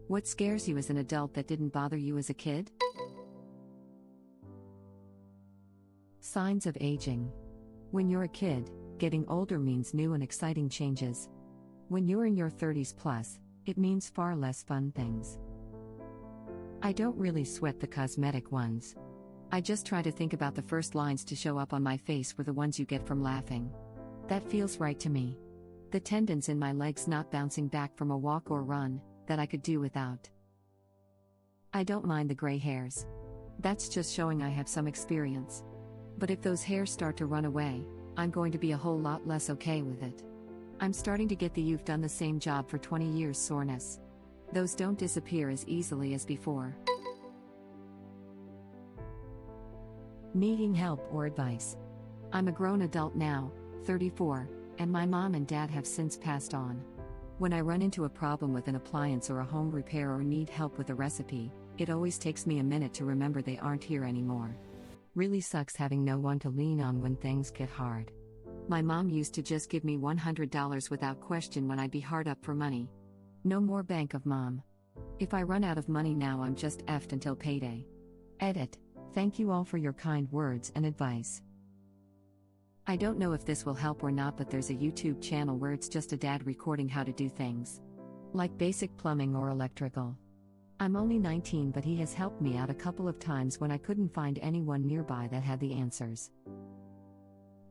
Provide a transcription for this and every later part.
What scares you as an adult that didn't bother you as a kid? Signs of aging. When you're a kid, getting older means new and exciting changes. When you're in your 30s plus, it means far less fun things. I don't really sweat the cosmetic ones. I just try to think about the first lines to show up on my face were the ones you get from laughing. That feels right to me. The tendons in my legs not bouncing back from a walk or run, that I could do without. I don't mind the gray hairs. That's just showing I have some experience. But if those hairs start to run away, I'm going to be a whole lot less okay with it. I'm starting to get the "you've done the same job for 20 years" soreness. Those don't disappear as easily as before. Needing help or advice. I'm a grown adult now, 34, and my mom and dad have since passed on. When I run into a problem with an appliance or a home repair or need help with a recipe, it always takes me a minute to remember they aren't here anymore. Really sucks having no one to lean on when things get hard. My mom used to just give me $100 without question when I'd be hard up for money. No more bank of mom. If I run out of money now, I'm just effed until payday. Edit. Thank you all for your kind words and advice. I don't know if this will help or not, but there's a YouTube channel where it's just a dad recording how to do things. Like basic plumbing or electrical. I'm only 19, but he has helped me out a couple of times when I couldn't find anyone nearby that had the answers.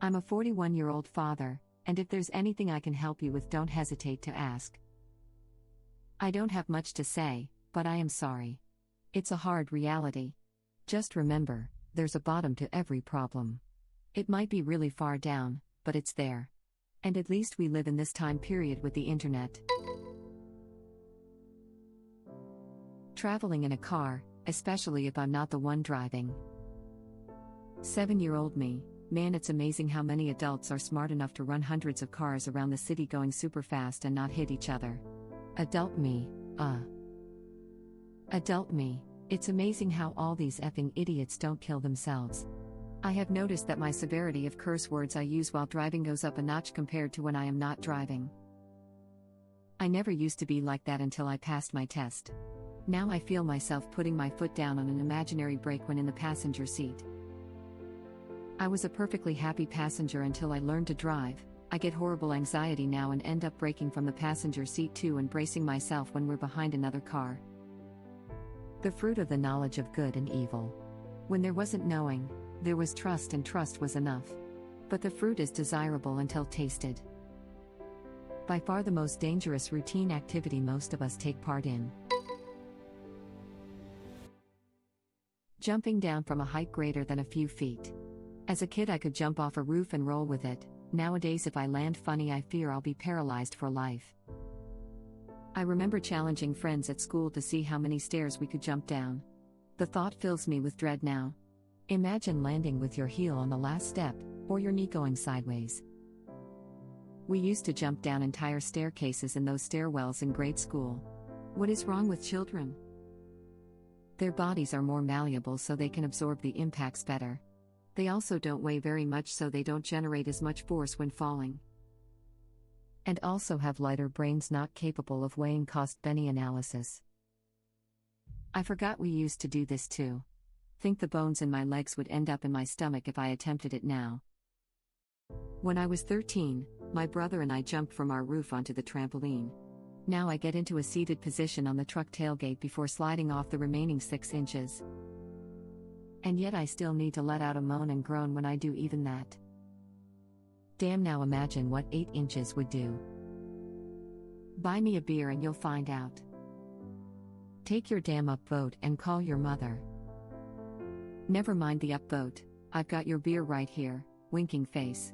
I'm a 41-year-old father, and if there's anything I can help you with, don't hesitate to ask. I don't have much to say, but I am sorry. It's a hard reality. Just remember, there's a bottom to every problem. It might be really far down, but it's there. And at least we live in this time period with the internet. Traveling in a car, especially if I'm not the one driving. 7-year-old me, man, it's amazing how many adults are smart enough to run hundreds of cars around the city going super fast and not hit each other. Adult me, Adult me, it's amazing how all these effing idiots don't kill themselves. I have noticed that my severity of curse words I use while driving goes up a notch compared to when I am not driving. I never used to be like that until I passed my test. Now I feel myself putting my foot down on an imaginary brake when in the passenger seat. I was a perfectly happy passenger until I learned to drive. I get horrible anxiety now and end up braking from the passenger seat too and bracing myself when we're behind another car. The fruit of the knowledge of good and evil. When there wasn't knowing, there was trust, and trust was enough. But the fruit is desirable until tasted. By far the most dangerous routine activity most of us take part in. Jumping down from a height greater than a few feet. As a kid I could jump off a roof and roll with it. Nowadays if I land funny I fear I'll be paralyzed for life. I remember challenging friends at school to see how many stairs we could jump down. The thought fills me with dread now. Imagine landing with your heel on the last step, or your knee going sideways. We used to jump down entire staircases in those stairwells in grade school. What is wrong with children? Their bodies are more malleable so they can absorb the impacts better. They also don't weigh very much so they don't generate as much force when falling. And also have lighter brains not capable of weighing cost-benefit analysis. I forgot we used to do this too. Think the bones in my legs would end up in my stomach if I attempted it now. When I was 13, my brother and I jumped from our roof onto the trampoline. Now I get into a seated position on the truck tailgate before sliding off the remaining 6 inches. And yet I still need to let out a moan and groan when I do even that. Damn, now imagine what 8 inches would do. Buy me a beer and you'll find out. Take your damn upvote and call your mother. Never mind the upvote, I've got your beer right here, winking face.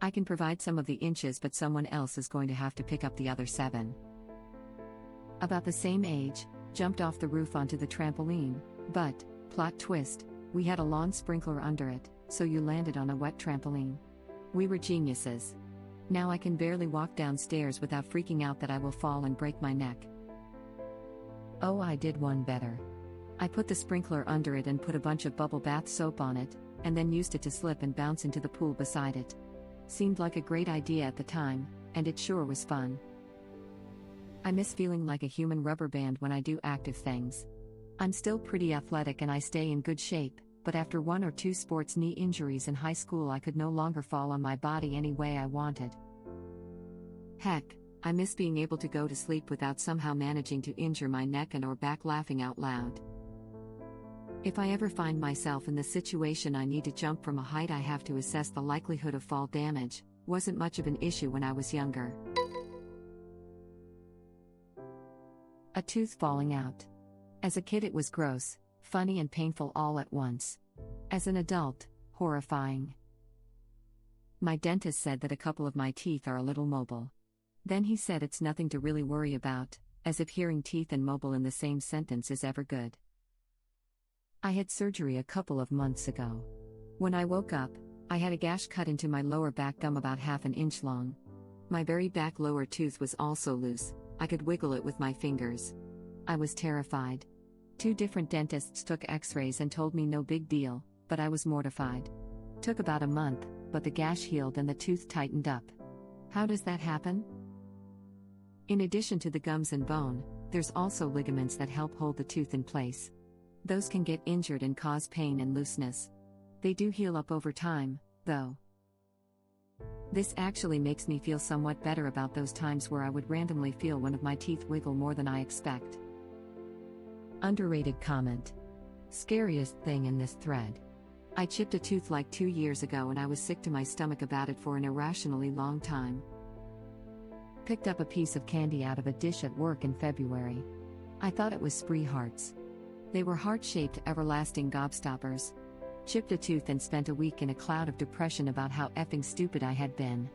I can provide some of the inches, but someone else is going to have to pick up the other 7. About the same age, jumped off the roof onto the trampoline, but, plot twist, we had a lawn sprinkler under it, so you landed on a wet trampoline. We were geniuses. Now I can barely walk downstairs without freaking out that I will fall and break my neck. Oh, I did one better. I put the sprinkler under it and put a bunch of bubble bath soap on it, and then used it to slip and bounce into the pool beside it. Seemed like a great idea at the time, and it sure was fun. I miss feeling like a human rubber band when I do active things. I'm still pretty athletic and I stay in good shape, but after 1 or 2 sports knee injuries in high school, I could no longer fall on my body any way I wanted. Heck, I miss being able to go to sleep without somehow managing to injure my neck and or back laughing out loud. If I ever find myself in the situation I need to jump from a height, I have to assess the likelihood of fall damage. Wasn't much of an issue when I was younger. A tooth falling out. As a kid it was gross, funny and painful all at once. As an adult, horrifying. My dentist said that a couple of my teeth are a little mobile. Then he said it's nothing to really worry about, as if hearing teeth and mobile in the same sentence is ever good. I had surgery a couple of months ago. When I woke up, I had a gash cut into my lower back gum about half an inch long. My very back lower tooth was also loose. I could wiggle it with my fingers. I was terrified. 2 different dentists took x-rays and told me no big deal, but I was mortified. Took about a month, but the gash healed and the tooth tightened up. How does that happen? In addition to the gums and bone, there's also ligaments that help hold the tooth in place. Those can get injured and cause pain and looseness. They do heal up over time, though. This actually makes me feel somewhat better about those times where I would randomly feel one of my teeth wiggle more than I expect. Underrated comment. Scariest thing in this thread. I chipped a tooth like 2 years ago and I was sick to my stomach about it for an irrationally long time. Picked up a piece of candy out of a dish at work in February. I thought it was spree hearts. They were heart-shaped, everlasting gobstoppers. Chipped a tooth and spent a week in a cloud of depression about how effing stupid I had been.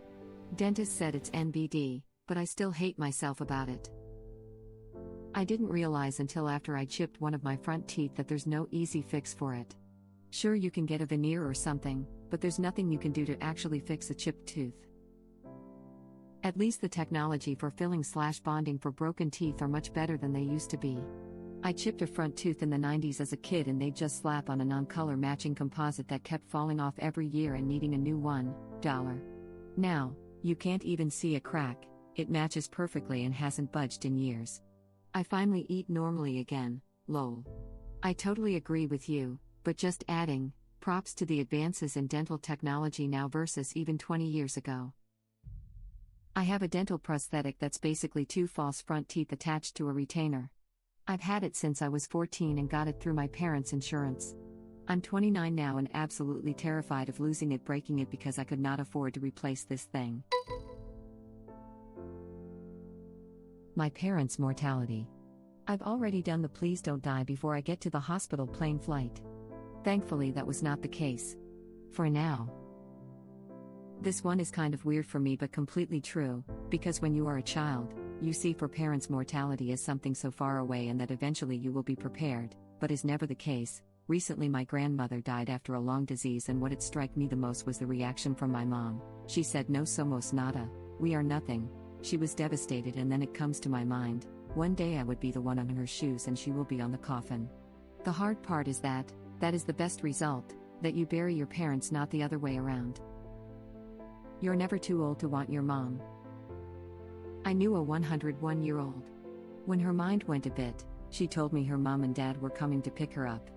Dentist said it's NBD, but I still hate myself about it. I didn't realize until after I chipped one of my front teeth that there's no easy fix for it. Sure, you can get a veneer or something, but there's nothing you can do to actually fix a chipped tooth. At least the technology for filling/bonding for broken teeth are much better than they used to be. I chipped a front tooth in the 90s as a kid and they'd just slap on a non-color matching composite that kept falling off every year and needing a new $1. Now, you can't even see a crack, it matches perfectly and hasn't budged in years. I finally eat normally again, lol. I totally agree with you, but just adding, props to the advances in dental technology now versus even 20 years ago. I have a dental prosthetic that's basically 2 false front teeth attached to a retainer. I've had it since I was 14 and got it through my parents' insurance. I'm 29 now and absolutely terrified of losing it, breaking it, because I could not afford to replace this thing. My parents' mortality. I've already done the please don't die before I get to the hospital plane flight. Thankfully that was not the case. For now. This one is kind of weird for me but completely true, because when you are a child, you see for parents' mortality as something so far away and that eventually you will be prepared, but is never the case. Recently my grandmother died after a long disease and what it struck me the most was the reaction from my mom. She said no somos nada, we are nothing. She was devastated, and then it comes to my mind, one day I would be the one on her shoes and she will be on the coffin. The hard part is that is the best result, that you bury your parents, not the other way around. You're never too old to want your mom. I knew a 101-year-old. When her mind went a bit, she told me her mom and dad were coming to pick her up.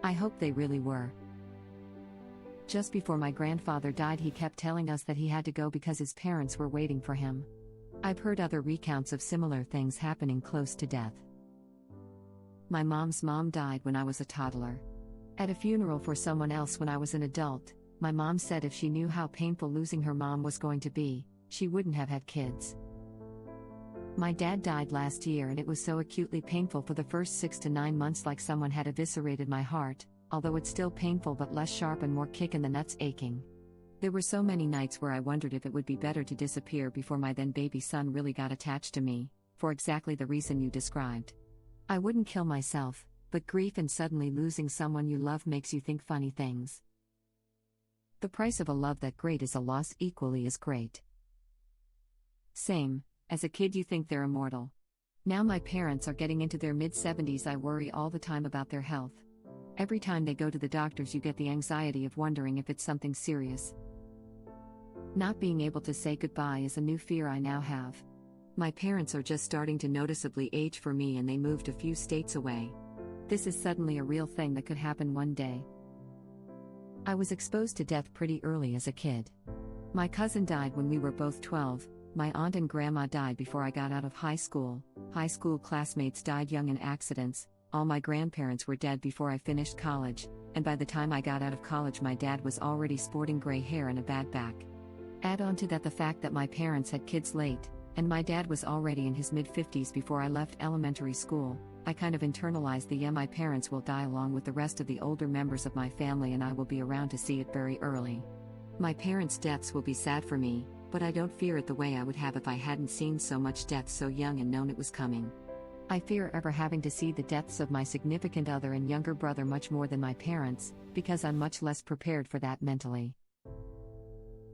I hope they really were. Just before my grandfather died, he kept telling us that he had to go because his parents were waiting for him. I've heard other recounts of similar things happening close to death. My mom's mom died when I was a toddler. At a funeral for someone else when I was an adult, my mom said if she knew how painful losing her mom was going to be, she wouldn't have had kids. My dad died last year and it was so acutely painful for the first 6 to 9 months, like someone had eviscerated my heart, although it's still painful but less sharp and more kick in the nuts aching. There were so many nights where I wondered if it would be better to disappear before my then baby son really got attached to me, for exactly the reason you described. I wouldn't kill myself, but grief and suddenly losing someone you love makes you think funny things. The price of a love that great is a loss equally as great. Same. As a kid you think they're immortal. Now my parents are getting into their mid-70s, I worry all the time about their health. Every time they go to the doctors you get the anxiety of wondering if it's something serious. Not being able to say goodbye is a new fear I now have. My parents are just starting to noticeably age for me and they moved a few states away. This is suddenly a real thing that could happen one day. I was exposed to death pretty early as a kid. My cousin died when we were both 12, my aunt and grandma died before I got out of high school classmates died young in accidents, all my grandparents were dead before I finished college, and by the time I got out of college my dad was already sporting gray hair and a bad back. Add on to that the fact that my parents had kids late, and my dad was already in his mid-50s before I left elementary school. I kind of internalized my parents will die along with the rest of the older members of my family and I will be around to see it very early. My parents' deaths will be sad for me, but I don't fear it the way I would have if I hadn't seen so much death so young and known it was coming. I fear ever having to see the deaths of my significant other and younger brother much more than my parents, because I'm much less prepared for that mentally.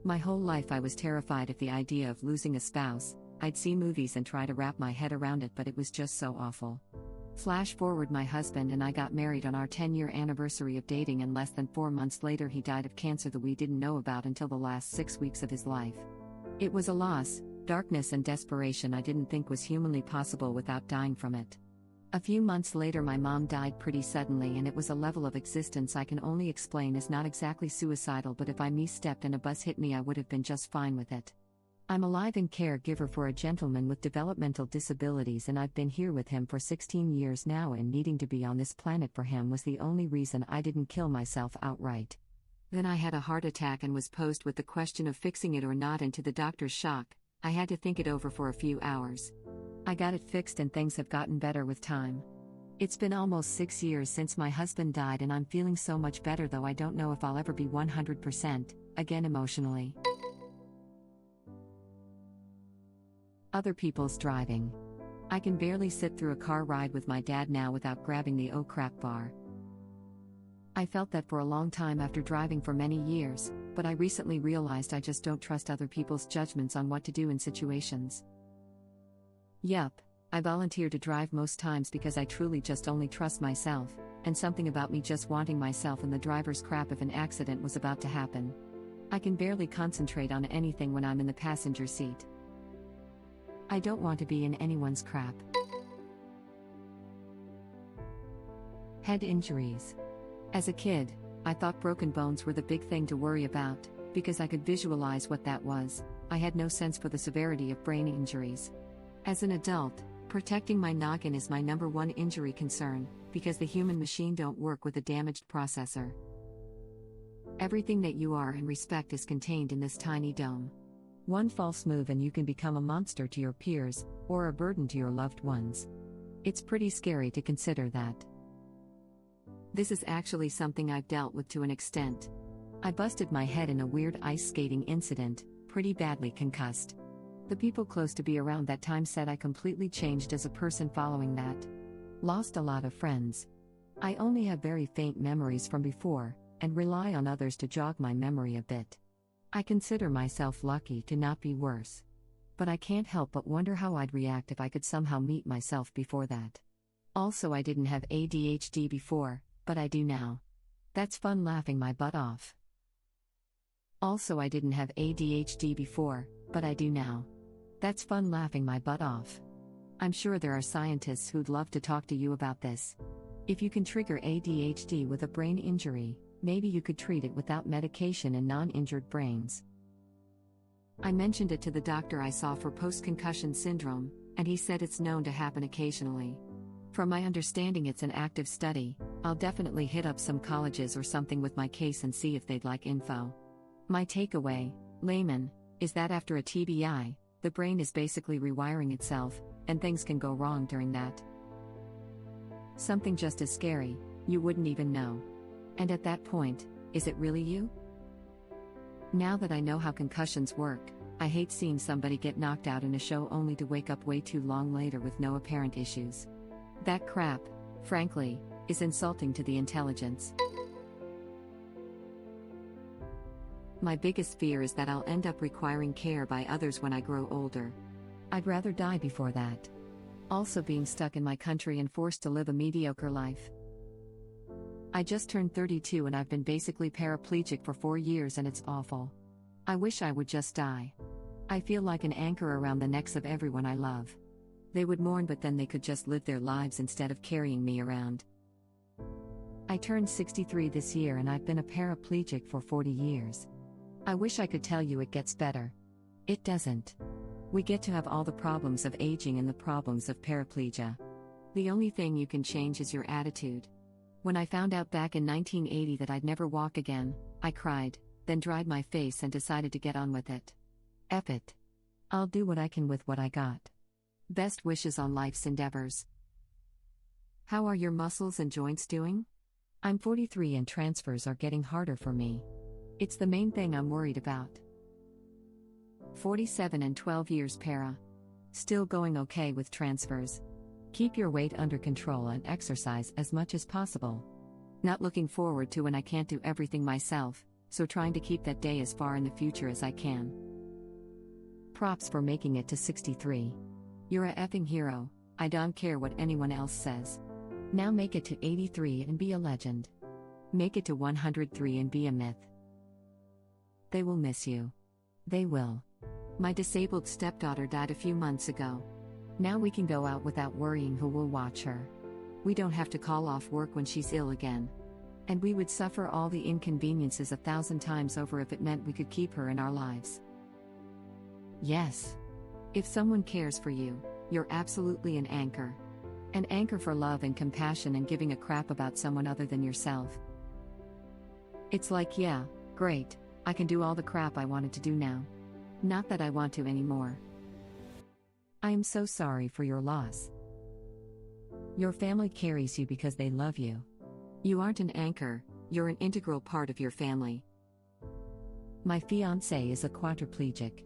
My whole life I was terrified at the idea of losing a spouse. I'd see movies and try to wrap my head around it, but it was just so awful. Flash forward, my husband and I got married on our 10-year anniversary of dating, and less than 4 months later he died of cancer that we didn't know about until the last 6 weeks of his life. It was a loss, darkness and desperation I didn't think was humanly possible without dying from it. A few months later my mom died pretty suddenly, and it was a level of existence I can only explain as not exactly suicidal, but if I misstepped and a bus hit me I would have been just fine with it. I'm alive and caregiver for a gentleman with developmental disabilities, and I've been here with him for 16 years now, and needing to be on this planet for him was the only reason I didn't kill myself outright. Then I had a heart attack and was posed with the question of fixing it or not, and to the doctor's shock, I had to think it over for a few hours. I got it fixed and things have gotten better with time. It's been almost 6 years since my husband died and I'm feeling so much better, though I don't know if I'll ever be 100%, again emotionally. Other people's driving. I can barely sit through a car ride with my dad now without grabbing the oh crap bar. I felt that for a long time after driving for many years, but I recently realized I just don't trust other people's judgments on what to do in situations. Yup, I volunteer to drive most times because I truly just only trust myself, and something about me just wanting myself in the driver's crap if an accident was about to happen. I can barely concentrate on anything when I'm in the passenger seat. I don't want to be in anyone's crap. Head injuries. As a kid, I thought broken bones were the big thing to worry about, because I could visualize what that was. I had no sense for the severity of brain injuries. As an adult, protecting my noggin is my number one injury concern, because the human machine don't work with a damaged processor. Everything that you are and respect is contained in this tiny dome. One false move and you can become a monster to your peers, or a burden to your loved ones. It's pretty scary to consider that. This is actually something I've dealt with to an extent. I busted my head in a weird ice skating incident, pretty badly concussed. The people close to me around that time said I completely changed as a person following that. Lost a lot of friends. I only have very faint memories from before, and rely on others to jog my memory a bit. I consider myself lucky to not be worse. But I can't help but wonder how I'd react if I could somehow meet myself before that. Also, I didn't have ADHD before, but I do now. That's fun laughing my butt off. Also, I didn't have ADHD before, but I do now. That's fun laughing my butt off. I'm sure there are scientists who'd love to talk to you about this. If you can trigger ADHD with a brain injury, maybe you could treat it without medication in non-injured brains. I mentioned it to the doctor I saw for post-concussion syndrome, and he said it's known to happen occasionally. From my understanding, it's an active study. I'll definitely hit up some colleges or something with my case and see if they'd like info. My takeaway, layman, is that after a TBI, the brain is basically rewiring itself, and things can go wrong during that. Something just as scary, you wouldn't even know. And at that point, is it really you? Now that I know how concussions work, I hate seeing somebody get knocked out in a show only to wake up way too long later with no apparent issues. That crap, frankly, is insulting to the intelligence. My biggest fear is that I'll end up requiring care by others when I grow older. I'd rather die before that. Also, being stuck in my country and forced to live a mediocre life. I just turned 32 and I've been basically paraplegic for 4 years and it's awful. I wish I would just die. I feel like an anchor around the necks of everyone I love. They would mourn, but then they could just live their lives instead of carrying me around. I turned 63 this year and I've been a paraplegic for 40 years. I wish I could tell you it gets better. It doesn't. We get to have all the problems of aging and the problems of paraplegia. The only thing you can change is your attitude. When I found out back in 1980 that I'd never walk again, I cried, then dried my face and decided to get on with it. F it. I'll do what I can with what I got. Best wishes on life's endeavors. How are your muscles and joints doing? I'm 43 and transfers are getting harder for me. It's the main thing I'm worried about. 47 and 12 years para. Still going okay with transfers. Keep your weight under control and exercise as much as possible. Not looking forward to when I can't do everything myself, so trying to keep that day as far in the future as I can. Props for making it to 63. You're a effing hero, I don't care what anyone else says. Now make it to 83 and be a legend. Make it to 103 and be a myth. They will miss you. They will. My disabled stepdaughter died a few months ago. Now we can go out without worrying who will watch her. We don't have to call off work when she's ill again. And we would suffer all the inconveniences 1,000 times over if it meant we could keep her in our lives. Yes. If someone cares for you, you're absolutely an anchor. An anchor for love and compassion and giving a crap about someone other than yourself. It's like, yeah, great, I can do all the crap I wanted to do now. Not that I want to anymore. I am so sorry for your loss. Your family carries you because they love you. You aren't an anchor, you're an integral part of your family. My fiancé is a quadriplegic.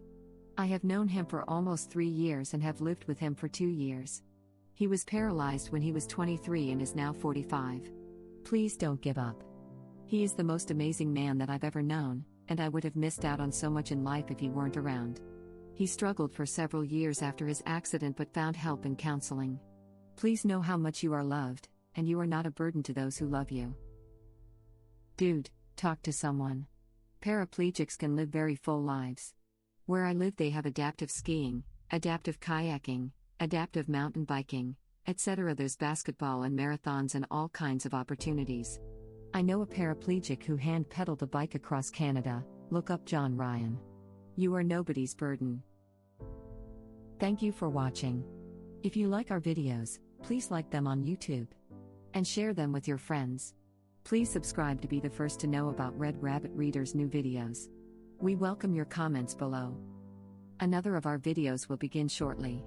I have known him for almost 3 years and have lived with him for 2 years. He was paralyzed when he was 23 and is now 45. Please don't give up. He is the most amazing man that I've ever known, and I would have missed out on so much in life if he weren't around. He struggled for several years after his accident but found help in counseling. Please know how much you are loved, and you are not a burden to those who love you. Dude, talk to someone. Paraplegics can live very full lives. Where I live they have adaptive skiing, adaptive kayaking, adaptive mountain biking, etc. There's basketball and marathons and all kinds of opportunities. I know a paraplegic who hand-pedaled a bike across Canada. Look up John Ryan. You are nobody's burden. Thank you for watching. If you like our videos, please like them on YouTube. And share them with your friends. Please subscribe to be the first to know about Red Rabbit Reader's new videos. We welcome your comments below. Another of our videos will begin shortly.